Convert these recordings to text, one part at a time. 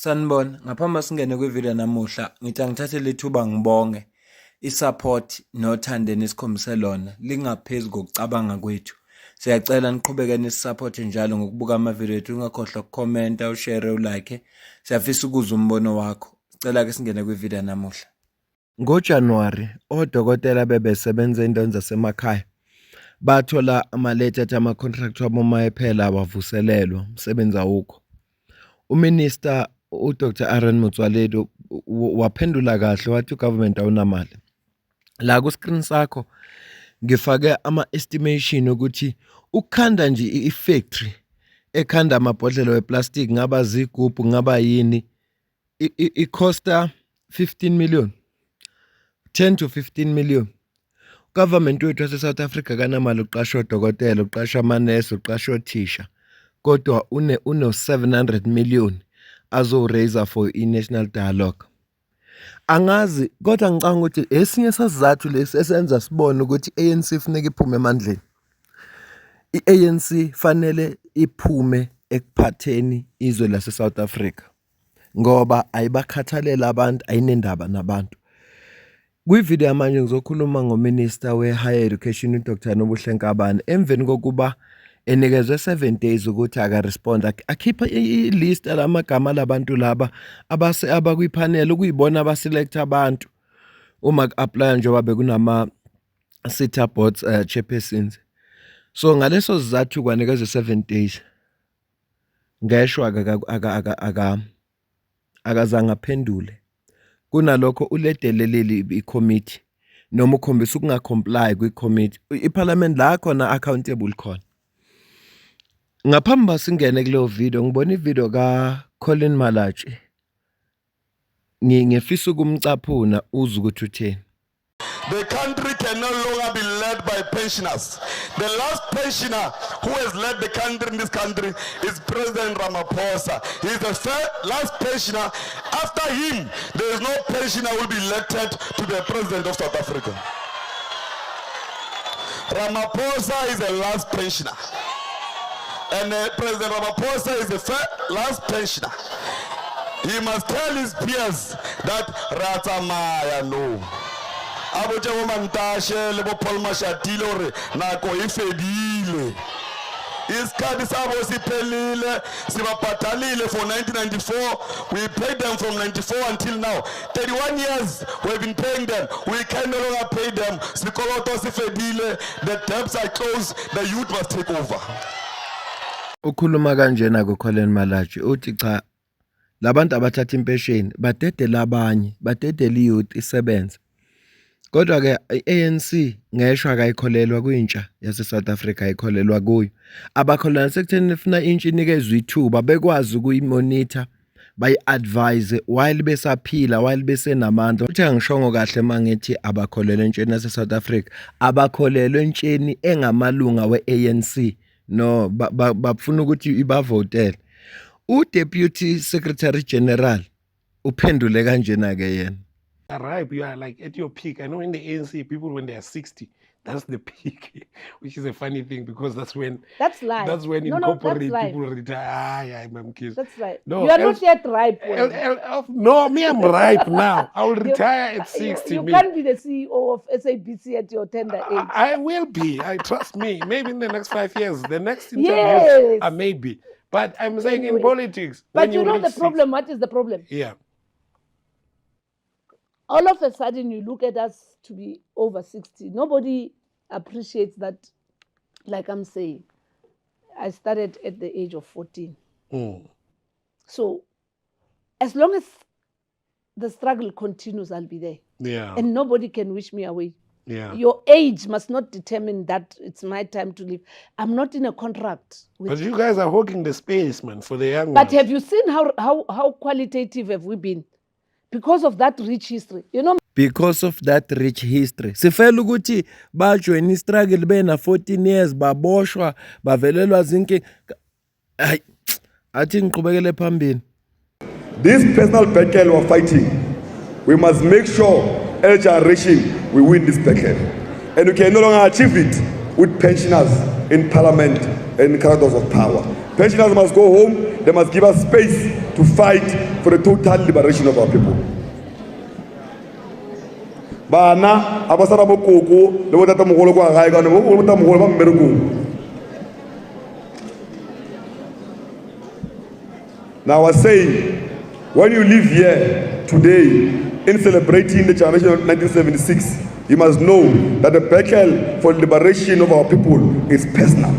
Sanibona, ngaphambi singene kwivideo namuhla, ngithi angithathe lethuba ngibonge isupport nothando enikhombise lona lingaphezulu kokucabanga kwethu. Siyacela niqhubeke nisisupport njalo ngokubuka amavideo ethu, ungakhohlwa ukucomment, ushare, ulike. Siyafisa ukuzwa umbono wakho. Sicela ke singene kwivideo namuhla. NgoJanuwari, odokotela bebesebenza endaweni zasemakhaya bathola amaleta athi ama-contract wabo uma ephela awavuselelwa, umsebenzi awukho. Uminister uDr Aaron Motsoaledi waphendula kahle wathi ugovernment awunamali. La ku-screen sakho ngifake ama-estimation ukuthi ukukhanda nje i-factory ekhanda amabhodlela weplastic ngaba zigubhu ngaba yini ikhosta 15 million, 10 to 15 million. Government wethu wase-South Africa kanamali uqasha odokotela, uqasha amanesi, uqasha othisha, kodwa uno-700 million azo-raiser for i-national dialogue. Angazi, kodwa ngicabanga ukuthi esinye sasizathu lesi esenza sibone ukuthi i-ANC funeka iphume emandleni. I-ANC fanele iphume ekuphatheni izwe lase-South Africa ngoba ayibakhathalela abantu, ayinendaba nabantu. Kwivideo yamanje ngizokhuluma ngoMinister we-Higher Education uDr Nobuhle Nkabane emveni kokuba enikezwe 7 days ukuthi akaresponda, akhipha i-list lamagama labantu laba abakwipanel ukuyibona abaselect abantu uma ku-apply njengoba bekunama sit-up boards chairpersons. So ngaleso sizathu kwanikezwe 7 days ngeshwa akazange aphendule. Kunalokho uledeleleli i-committee noma ukhombisa ukungacomply kwi-committee. I-parliament la khona accountable khona. Ngaphambi singene kuleyo video ngibona ivideo ka-Colin Malachi. Ngifisa ukumcaphuna uzwe ukuthi utheni. The country can no longer be led by pensioners. The last pensioner who has led the country in this country is President Ramaphosa. He is the last pensioner. After him, there is no pensioner who will be elected to the President of South Africa. Ramaphosa is the last pensioner. And President Ramaphosa is the last pensioner. He must tell his peers that Ratamaya no. Aboje bomantashe lebo Paul Mashatile ore nako ifedile. Isikhathi sabo siphelile, sibabhatalile for 1994. We paid them from 94 until now. 31 years we've been paying them. We can no longer pay them. Sikoloto sifedile, the debts are closed, the youth must take over. Ukhuluma kanjena ku-Colin Malachi uthi cha, labantu abathatha impesheni badedela abanye, badedela i-youth isebenza. Kodwa ke i-ANC ngeshwa akayikholelwa kwintsha yase-South Africa, ayikholelwa kuyo. Abakholelwa sekutheni ifuna intsha inikezwe ithuba bekwazi ukuyimonitha, bayi-advise while besaphila, while besenamandla. Uthi angishongo kahle mangithi abakholelwa entsheni yase-South Africa, abakholelwa entsheni engamalunga we-ANC. No, bafuna ukuthi ibavotele. U-Deputy Secretary General uphendule kanjena ke yena. Ripe, you are like at your peak. I know in the ANC, people when they are 60, that's the peak, which is a funny thing because that's when that's when incorporate that's people retire. I'm kidding. That's right. No, you are not yet ripe. No, me, I'm ripe now. I will retire at 60. You can't be the CEO of SABC at your tender age. I will be. I trust me. Maybe in the next 5 years, the next interview, yes. Maybe. But I'm saying in politics. But you know the problem. What is the problem? Yeah. All of a sudden, you look at us to be over 60. Nobody appreciates that. Like I'm saying, I started at the age of 14. So as long as the struggle continues, I'll be there. Yeah. And nobody can wish me away. Yeah. Your age must not determine that it's my time to live. I'm not in a contract. But you guys are hogging the space, man, for the young But ones. have you seen how qualitative have we been? Because of that rich history. You know, because of that rich history. Sifela ukuthi bajoin struggle bena 14 years baboshwa bavelelwa zinke. Hayi athi ngiqhubekele phambili. This personal battle we're fighting, we must make sure every generation we win this battle. And we can no longer achieve it with pensioners in parliament and characters of power. Pensioners must go home they must give us space to fight for the total liberation of our people. Bana abasara bokoko le botata mogolo kwa gae ka ne bo botata mogolo ba mmereko. Now I was saying, when you live here today in celebrating the generation of 1976, you must know that the battle for liberation of our people is personal.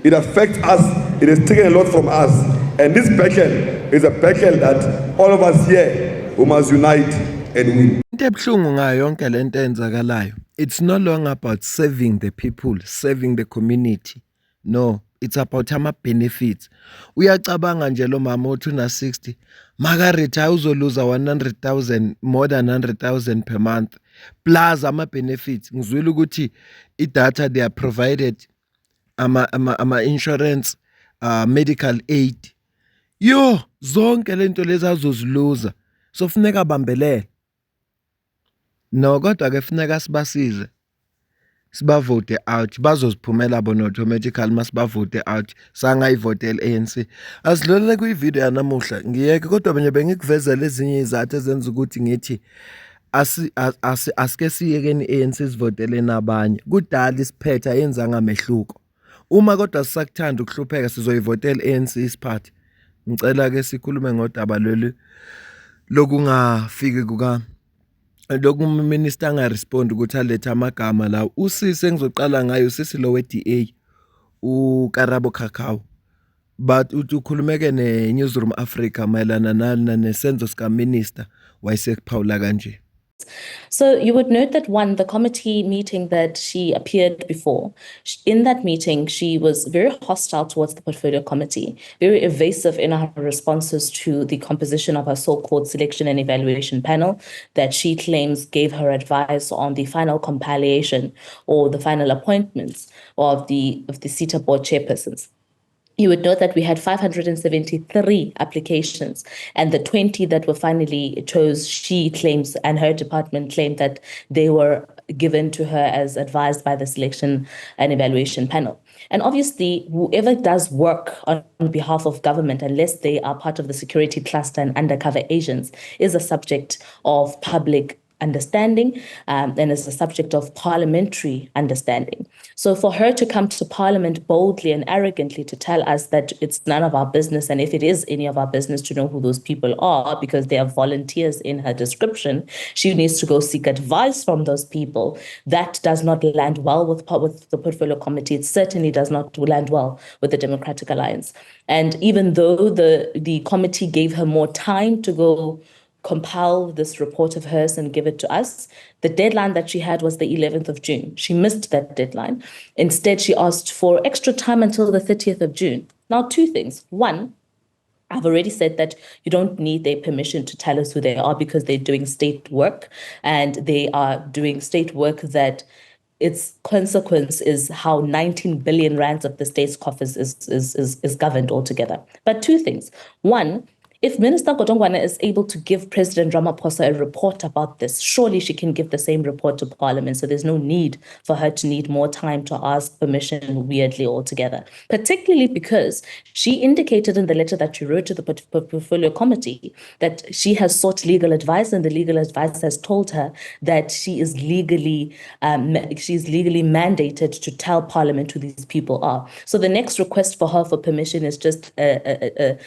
It affects us, it has taken a lot from us, and this battle is a battle that all of us here we must unite and win. Into ebuhlungu ngayo yonke lento eyenzakalayo, it's no longer about serving the people, serving the community. No, it's about ama-benefits. Uyacabanga nje lo mama othi una-60, maka-retire uzoluza 100,000, more than 100,000 per month, plus ama-benefits. Ngizwile ukuthi i-data they are provided, ama-insurance, medical aid. Yo, zonke lento lezi azoziluza. So funeka abambelele. No, kodwa ke funeka sibasize. Sibavote out, bazoziphumela bona automatically masibavote out, sangayivotela ANC. Asidlulele kwivideo yanamuhla, ngiyeke kodwa manje bengikuvezela ezinye izathu ezenza ukuthi ngithi asike siyekeni ANC sivotele nabanye. Kudala isiphethe ayenzanga amehluko. Uma kodwa sisakuthanda ukuhlupheka sizoyivotela ANC isiphathe. Ngicela ke sikhulume ngodaba lolu lokungafiki kuka lokhu uminister angarespondi ukuthi alethe amagama la. Usisi engizoqala ngayo usisi lo we-DA uKarabo Khakhawa, but uthi ukhulumeke ne-Newsroom Africa mayelana nesenzo sikaminister wayesekuphawula kanje. So you would note that one, the committee meeting that she appeared before, in that meeting, she was very hostile towards the portfolio committee, very evasive in her responses to the composition of her so-called selection and evaluation panel that she claims gave her advice on the final compilation or the final appointments of the SETA board chairpersons. You would note that we had 573 applications, and the 20 that were finally chose, she claims, and her department claimed that they were given to her as advised by the selection and evaluation panel. And obviously, whoever does work on behalf of government, unless they are part of the security cluster and undercover agents, is a subject of public understanding and is a subject of parliamentary understanding. So for her to come to Parliament boldly and arrogantly to tell us that it's none of our business, and if it is any of our business to know who those people are because they are volunteers in her description, she needs to go seek advice from those people. That does not land well with the Portfolio Committee. It certainly does not land well with the Democratic Alliance. And even though the committee gave her more time to go compile this report of hers and give it to us, the deadline that she had was the 11th of June. She missed that deadline. Instead, she asked for extra time until the 30th of June. Now, two things. One, I've already said that you don't need their permission to tell us who they are because they're doing state work, and they are doing state work that its consequence is how 19 billion rands of the state's coffers is governed altogether. But two things. One, if Minister Godongwana is able to give President Ramaphosa a report about this, surely she can give the same report to Parliament. So there's no need for her to need more time to ask permission weirdly altogether, particularly because she indicated in the letter that she wrote to the Portfolio Committee that she has sought legal advice, and the legal advice has told her that she is legally mandated to tell Parliament who these people are. So the next request for her for permission is just a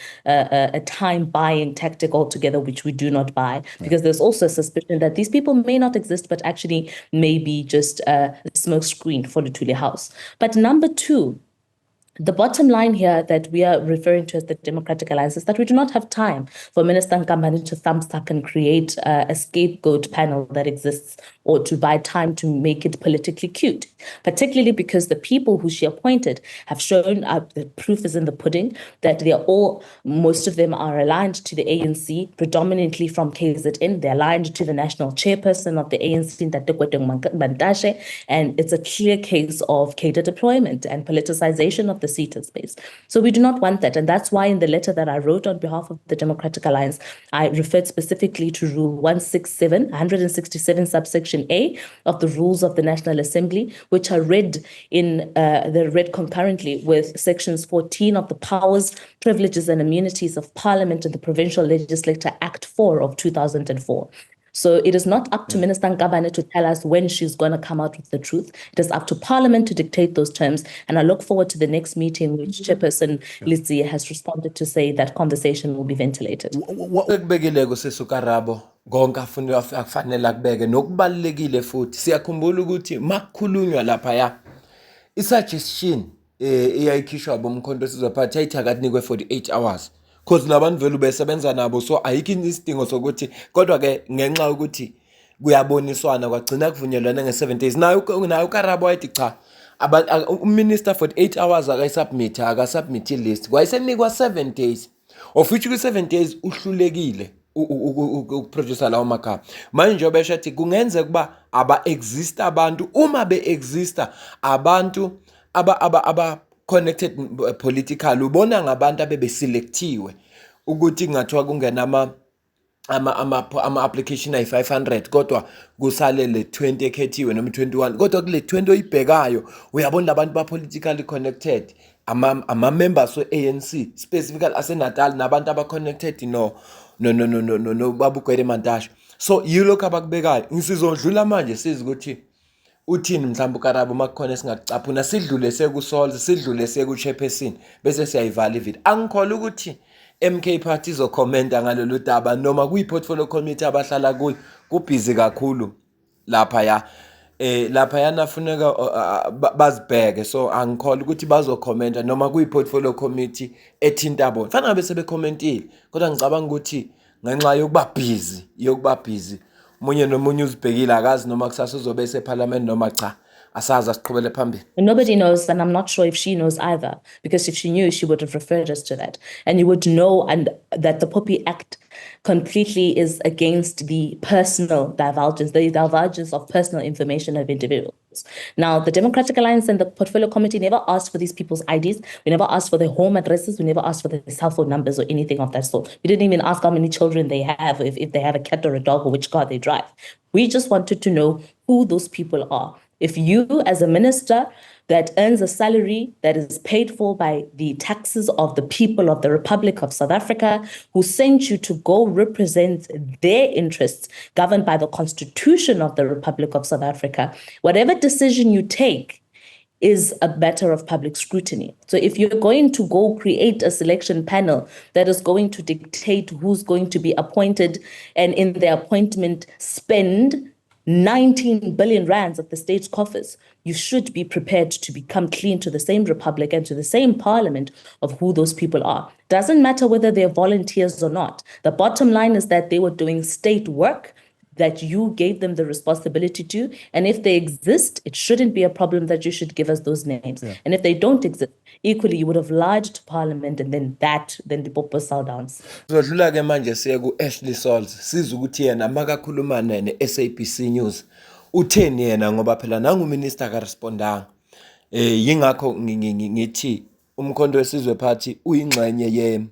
time buying tactic altogether, which we do not buy, because there's also a suspicion that these people may not exist, but actually may be just a smokescreen for Luthuli House. But number two, the bottom line here that we are referring to as the Democratic Alliance is that we do not have time for Minister Nkambane to thumbsuck and create a scapegoat panel that exists, or to buy time to make it politically cute, particularly because the people who she appointed have shown up, the proof is in the pudding, that they are all, most of them are aligned to the ANC, predominantly from KZN. They're aligned to the national chairperson of the ANC, Ntate Mantashe, and it's a clear case of cadre deployment and politicization of the the seated space. So we do not want that. And that's why in the letter that I wrote on behalf of the Democratic Alliance, I referred specifically to Rule 167 subsection A of the Rules of the National Assembly, which are read concurrently with sections 14 of the Powers, Privileges and Immunities of Parliament and the Provincial Legislature Act 4 of 2004. So it is not up to Minister Nkabane to tell us when she's going to come out with the truth. It is up to Parliament to dictate those terms. And I look forward to the next meeting, which Chairperson Lizzie has responded to say that conversation will be ventilated. Ekubekile kusisi uKarabo konke akufanele akubeke nokubalekile futhi siyakhumbula ukuthi makukhulunywa lapha ya isuggestion eyayikhishwa bomkhonto sizophatha ayithakanikwe 48 hours because labantu vele besebenza nabo so ayikho isidingo sokuthi kodwa ke ngenxa ukuthi kuyaboniswana kwagcina kuvunyelwana nge7 days nayo uKarabo wayithi cha uminister 48 hours akasubmit list kwayisenikwa 7 days of which ku7 days uhlulekile ukuproducer lawo makhaya manje njengoba eshathi kungenzeka kuba aba-exist abantu uma be-exista abantu aba connected political ubona ngabantu abebeselectiwe ukuthi kungathiwa kungena ama-application ayi-500 kodwa kusale le 20 ekhethiwe noma 21 kodwa kule 20 oyibhekayo uyabona labantu ba-politically connected ama-members we-ANC specifically aseNatal nabantu aba-connected no Babugwede Mantashe so yilokho abakubekayo ngisizodlula manje sizi ukuthi uthini mhlawumbe uKarabo makukhona esingakucaphuna sidlule sekusolve sidlule sekuchairperson bese siyayivala ivideo angikholwa ukuthi MK party izokhomenta ngalolu daba noma kuyi-portfolio committee abahlala kuyo kubhizi kakhulu lapha ya lapha yana funeka bazibheke so angikholwa ukuthi bazokhomenta noma kuyi-portfolio committee ethinta bona fanele ngabe sebekhomentile kodwa ngicabanga ukuthi ngenxa yokuba busy munye nomunye uzibhekile akazi noma kusasa uzobe eseParliament noma cha asazi asiqhubele phambili. Nobody knows, and I'm not sure if she knows either, because if she knew, she would have referred us to that. And you would know and that the POPI Act completely is against the personal divulgence, the divulgence of personal information of individuals. Now, the Democratic Alliance and the Portfolio Committee never asked for these people's IDs. We never asked for their home addresses. We never asked for their cell phone numbers or anything of that sort. We didn't even ask how many children they have, if they have a cat or a dog or which car they drive. We just wanted to know who those people are. If you, as a minister that earns a salary that is paid for by the taxes of the people of the Republic of South Africa, who sent you to go represent their interests governed by the Constitution of the Republic of South Africa, whatever decision you take is a matter of public scrutiny. So if you're going to go create a selection panel that is going to dictate who's going to be appointed and in their appointment spend 19 billion rands of the state's coffers, you should be prepared to become clean to the same republic and to the same parliament of who those people are. Doesn't matter whether they're volunteers or not. The bottom line is that they were doing state work that you gave them the responsibility to. And if they exist, it shouldn't be a problem that you should give us those names. Yeah. And if they don't exist, equally, you would have lied to Parliament and then the Popo sell downs. Zodlula ke manje siye ku Ashley Souls siza ukuthi yena makakhuluma ne-SABC News utheni yena ngoba phela nangu minister ka respondanga yingakho ngithi umkhonto wesizwe party uyingxenye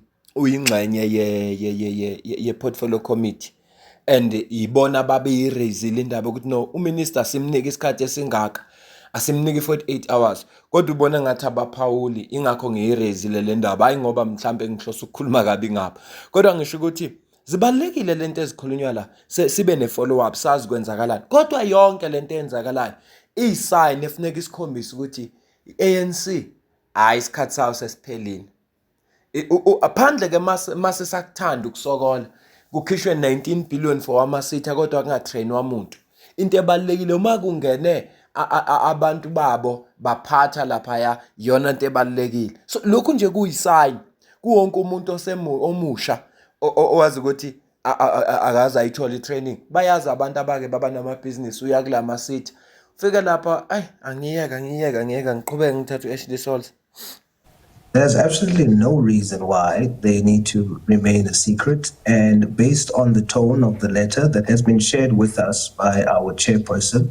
ye portfolio committee and ibona babe yiraisile indaba ukuthi no uminister simnike isikhathi esingaka asimnike 48 hours kodwa ubona ngathi abaphawuli ingakho ngiyiraisile le ndaba hayi ngoba mhlambe ngihlosa ukukhuluma kabi ngapha kodwa ngisho ukuthi zibalekile lento ezikhulunywa la sibe ne follow up sazi kwenzakalani kodwa yonke lento eyenzakalayo isign efuneka isikhombisa ukuthi ANC hayi isikhathi sawo sesiphelile aphandle ke mase sakuthanda ukusokola kukhishwe 19 billion for amasitha kodwa kungatrainwa umuntu into ebalekile uma kungene abantu babo baphatha lapha ya yona into ebalekile so lokhu nje kuyisign kuwonke umuntu omusha owazi ukuthi akaza ayithola itraining bayazi abantu abake baba namabhizinisi uya kula masitha ufika lapha angiyeka ngiqhubeke ngithatha uAshley Souls. There's absolutely no reason why they need to remain a secret. And based on the tone of the letter that has been shared with us by our chairperson,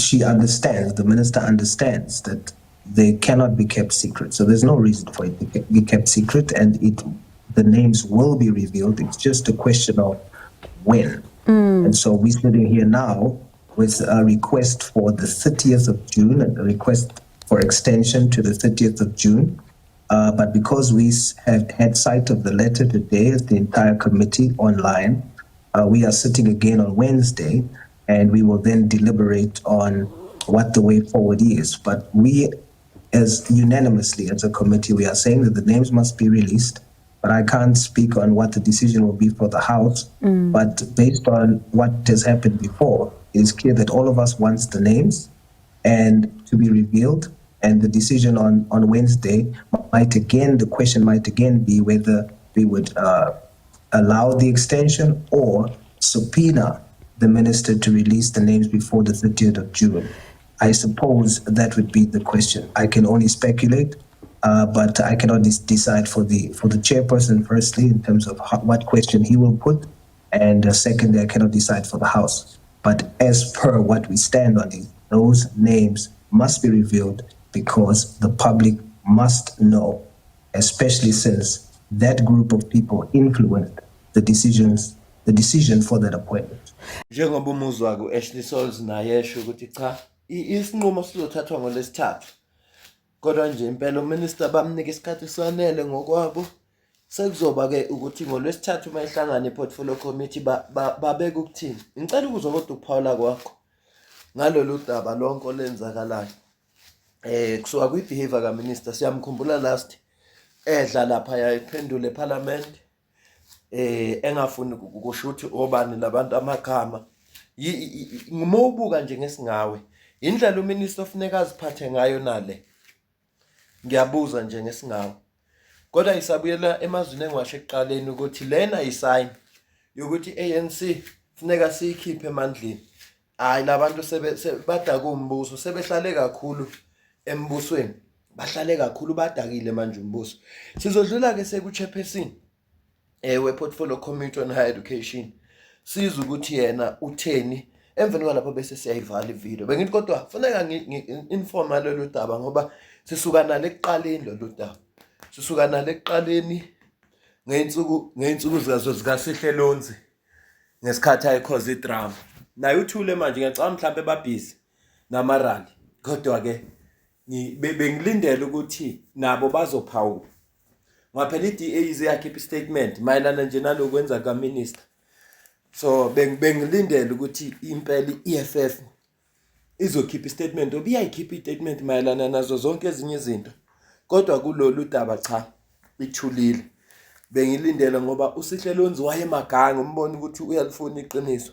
she understands, the minister understands that they cannot be kept secret. So there's no reason for it to be kept secret, and the names will be revealed. It's just a question of when. And so we're sitting here now with a request for the 30th of June, and a request for extension to the 30th of June. But because we have had sight of the letter today as the entire committee online, we are sitting again on Wednesday, and we will then deliberate on what the way forward is. But we, as unanimously as a committee, we are saying that the names must be released. But I can't speak on what the decision will be for the House. But based on what has happened before, it's clear that all of us wants the names and to be revealed. And the decision on Wednesday the question might again be whether we would allow the extension or subpoena the minister to release the names before the 30th of June. I suppose that would be the question. I can only speculate, but I cannot decide for the chairperson, firstly, in terms of what question he will put, and secondly, I cannot decide for the House. But as per what we stand on, those names must be revealed because the public must know, especially since that group of people influenced the decision for that appointment. Njengoba umuzwa ku-Ashley Souls naye esho ukuthi cha, isinqumo sizothathwa ngolesithathu. Kodwa nje impela uminister bamnika isikhathi sanele ngokwabo. Sekuzoba-ke ukuthi ngolwesithathu uma ihlangana i-portfolio committee babeke ukuthini. Ngicela ukuzwa kodwa ukuphawula kwakho ngalolu daba lonke olenzakalayo. Kusuka kwi-behavior kaminister siyamkhumbula last edla lapha yayiphendula eParliament engafuni ukusho ukuthi obani labantu amagama. Ngumubuka nje ngesingawe indlela uminister ofuneka aziphathe ngayo nale. Ngiyabuza nje ngesingawe. Kodwa isabuyela emazwini engiwasho ekuqaleni ukuthi lena isign yokuthi ANC funeka siyikhiphe emandleni. Hayi labantu sebadaka umbuso sebehlale kakhulu embusweni. Bahlale kakhulu badakile manje umbuso. Sizodlula ke sekuchairperson we-portfolio committee on higher education. Sizwe ukuthi yena utheni emveni kwalapho bese siyayivala ivideo. Bengithi kodwa funeka ngi-inform lolu daba ngoba sisuka nale ekuqaleni lolu daba. Sisuka nale ekuqaleni ngeinsuku zikaSihle Lonzi ngesikhathi ayikhoza idrama. Naye uthule manje ngiyacabanga mhlawumbe babhizi namarali. Kodwa ke bengilindele ukuthi nabo bazophawula. Ngaphela i-DA iyakhipha statement mayelana nje nalokwenza kaminister. So bengilindele ukuthi impela i-EFF izokhipha statement obiyayikhipha statement mayelana nazo zonke ezinye izinto. Kodwa kulolu daba cha ithulile. Bengilindele ngoba uSihle Lonzi wayemaganga umbona ukuthi uyalifuna iqiniso.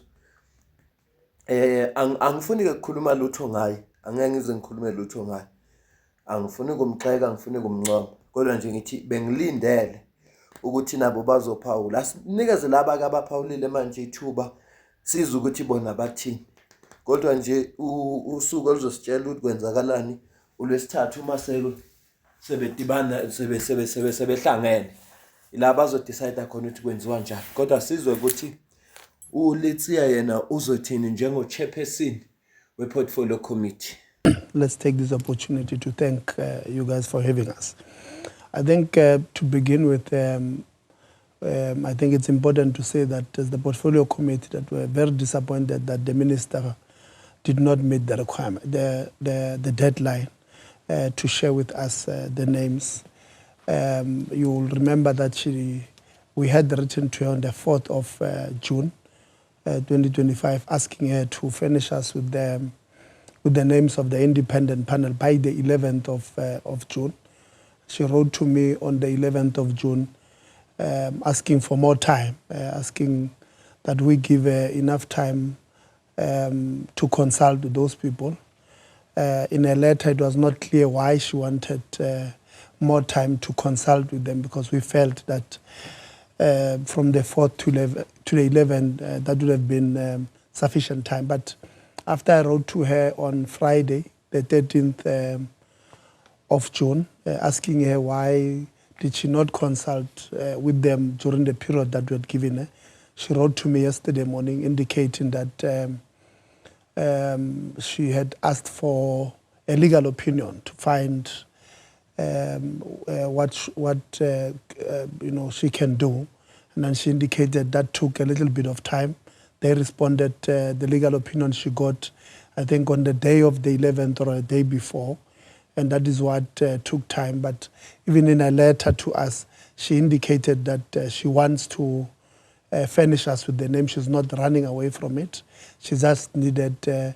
Angifuni ukukhuluma lutho ngaye. Angeke ngize ngikhulume lutho ngaye. Angifuni ukumxeka, angifuni ukumncoma. Kodwa nje ngithi bengilindele ukuthi nabo bazophawula. Asinikeze laba abaphawulile manje ithuba sizwe ukuthi bona bathini. Kodwa nje usuku oluzositshela ukuthi kwenzakalani uLwesithathu uma sebedibana sebehlangene. Ila bazodecide khona ukuthi kwenziwa njani. Kodwa sizwe ukuthi uLetsiya yena uzothini njengo-chairperson we-portfolio committee. Let's take this opportunity to thank you guys for having us. I think to begin with, I think it's important to say that as the portfolio committee that we're very disappointed that the minister did not meet the requirement, the deadline to share with us the names. You will remember that we had written to her on the 4th of June 2025 asking her to furnish us with the names of the independent panel by the 11th of June. She wrote to me on the 11th of June asking for more time, asking that we give her enough time to consult with those people. In a letter, it was not clear why she wanted more time to consult with them, because we felt that from the 4th to the 11th, that would have been sufficient time. But after I wrote to her on Friday, the 13th of June, asking her why did she not consult with them during the period that we had given her, she wrote to me yesterday morning indicating that she had asked for a legal opinion to find what she can do, and then she indicated that took a little bit of time. They responded, the legal opinion she got, I think on the day of the 11th or a day before, and that is what took time. But even in a letter to us, she indicated that she wants to furnish us with the name. She's not running away from it. She just needed to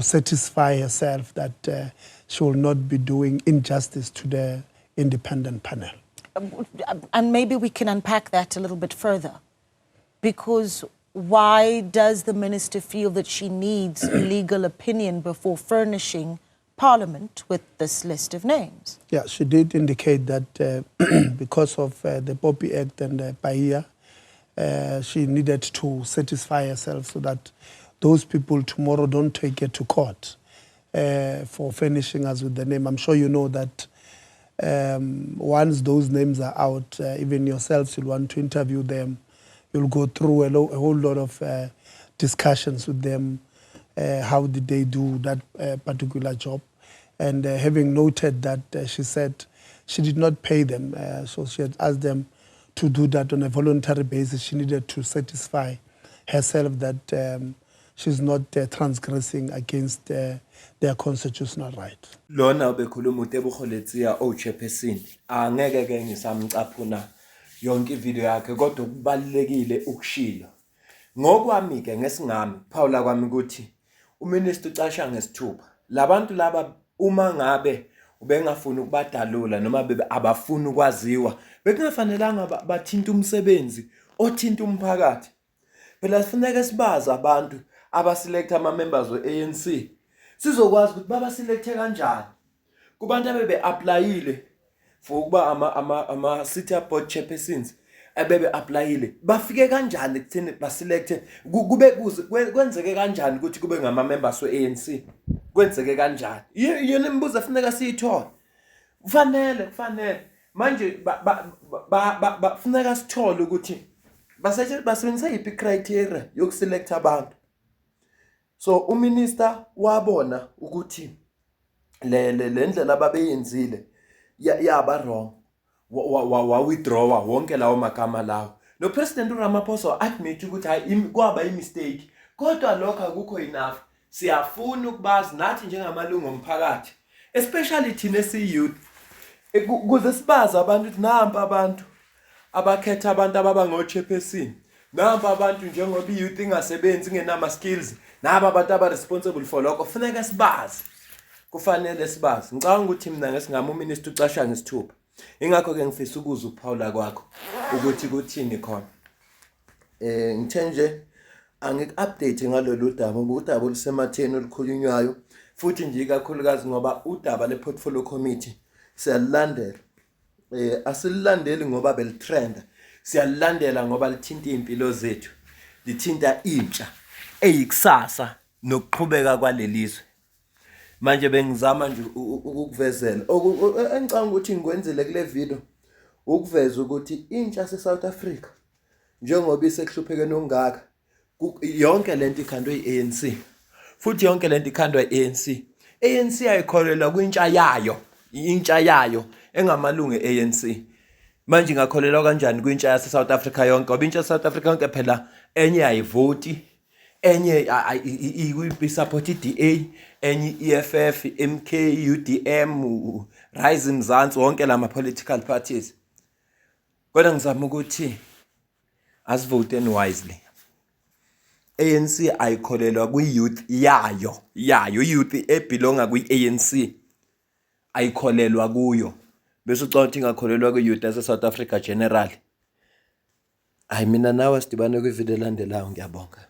satisfy herself that she will not be doing injustice to the independent panel. And maybe we can unpack that a little bit further. Because why does the minister feel that she needs legal opinion before furnishing Parliament with this list of names? Yeah, she did indicate that because of the POPI Act and the PAIA, she needed to satisfy herself so that those people tomorrow don't take it to court for furnishing us with the name. I'm sure you know that once those names are out, even yourselves will want to interview them. You'll go through a whole lot of discussions with them. How did they do that particular job? And having noted that, she said she did not pay them. So she had asked them to do that on a voluntary basis. She needed to satisfy herself that she's not transgressing against their constitutional right. Lona ubekhuluma uTebogoletsia Chairperson angeke ke ngisamcaphuna yonke ivideo yakhe kodwa kubalekile ukushilo ngokwami ke ngesingami Paula kwami ukuthi uminister ucasha ngesithupha labantu laba uma ngabe ubengafuna ukubadalula noma bebe abafuna ukwaziwa bekungafanelanga bathinta umsebenzi othinta umphakathi phela sifuneka sibazi abantu abaselect ama members we-ANC sizokwazi ukuthi baba selecte kanjani kubantu abebe applyile for ukuba ama city board chairpersons abebe applyile bafike kanjani ekutheni ba selecte kube kwenzeke kanjani ukuthi kube ngama members we-ANC kwenzeke kanjani yena imibuzo efuneka siyithola kufanele manje bafuneka sithole ukuthi basebenzisa yiphi criteria yokuselect abantu. So uminister wabona ukuthi le ndlela ababeyenzile yaba wrong wa withdraw wonke lawo magama lawo no president uRamaphosa admit ukuthi hayi kwaba imistake kodwa lokho akukho enough siyafuna ukubazi nathi njengamalungu omphakathi especially thina esiyouth ukuze sibazi abantu ukuthi nampa abantu abakhetha abantu ababa ngochairperson nampa abantu njengoba iyouth ingasebenzi ngenama skills naba abantu aba responsible for lokho kufanele sibazi kufanele sibazi ngicabanga ukuthi mina ngesingama uminister ucasha ngesithupha ingakho ke ngifisa ukuza uPaula kwakho ukuthi kuthini khona ngithe nje angik-update ngalolu daba ngoba udaba olusematheni olukhulunywayo futhi nje kakhulukazi ngoba udaba le-portfolio committee siyalandela asililandeli ngoba belitrenda siyalandela ngoba lithinta impilo zethu lithinta intsha eyikusasa nokuqhubeka kwalelizwe manje bengizama nje ukukuvezela engicanga ukuthi ngikwenzele kule video ukuveza ukuthi intsha se-South Africa njengoba isekuhlupheke nongaka yonke lento ikhandwe yi-ANC futhi yonke lento ikhandwe yi-ANC ayikholelwa kwintsha yayo engamalungu e-ANC manje ngakholelwa kanjani kwintsha yase-South Africa yonke ngoba intsha yase-South Africa yonke phela enye ayivoti enye support i-DA enye EFF MK UDM Rise Mzansi wonke lama political parties kodwa ngizama ukuthi asivoteni wisely. ANC ayikholelwa kwi-youth yayo youth ebelonga kwi-ANC ayikholelwa kuyo bese ucabanga ukuthi ingakholelwa kwi-youth yase-South Africa general. Hayi mina nawe sidibane kwivideo elandelayo ngiyabonga.